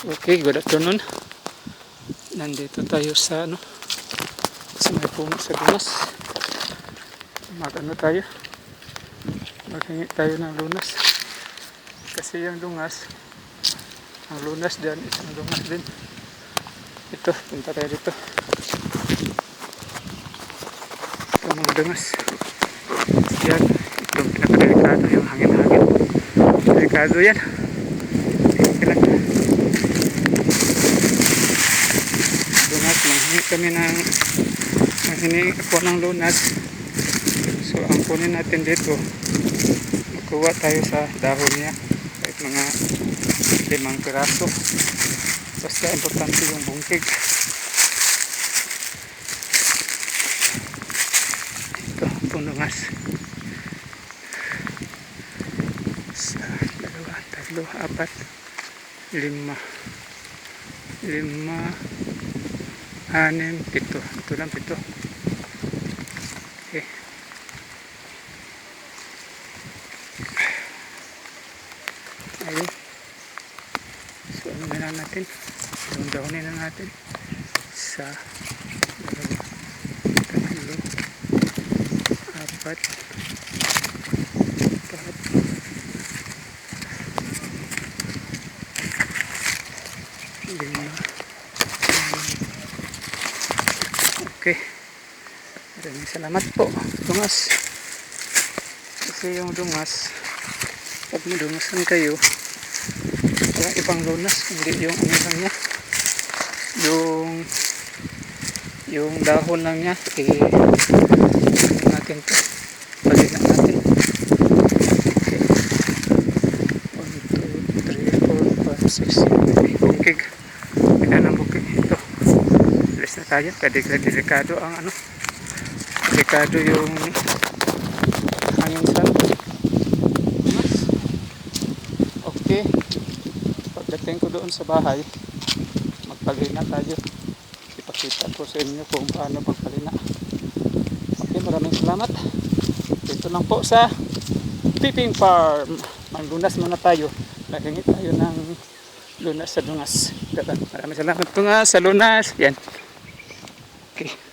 Okay, good afternoon. Nandito tayo sa sa may puno sa lunas. Tayo. Maghingi tayo ng lunas. Kasi yung lunas, ang lunas dyan, isang lunas din. Ito, punta tayo dito. Ito mga dungas. Yan, ito pinakadelikado yung hangin-hangin. Delikado yan. Kailangan. Lunas, manghingi kami manghingi ako ng lunas. So ang kunin natin dito, magkuha tayo sa dahon niya, kahit mga 5 piraso. Basta importante yung bungkig. Ito, punungas. Sa 2, 3, 4, 5, 6, 7. Ito lang 7. Okay. Ayun. So ano na natin? Dahunin na natin sa 2, 3, 4, 5. Okay. Maraming salamat po, dungas. Kasi yung dungas, pag dungasan kayo, walang ibang lunas, hindi yung ano lang niya, yung dahon lang niya, natin to, palinan natin. Okay. 1, 2, 3, 4, 5, 6, 7, bukig. Kailan ang bukig ito? Alis na tayo, delikado ang delikado yung hangin sa lunas. Okay. Pagdating ko doon sa bahay, magpalina tayo. Ipakita ko sa inyo kung paano magpalina. Okay, maraming salamat. Dito lang po sa Piping Farm. Maglunas muna tayo. Naghingi tayo ng lunas sa dungas. Maraming salamat po nga sa lunas. Yan. Okay.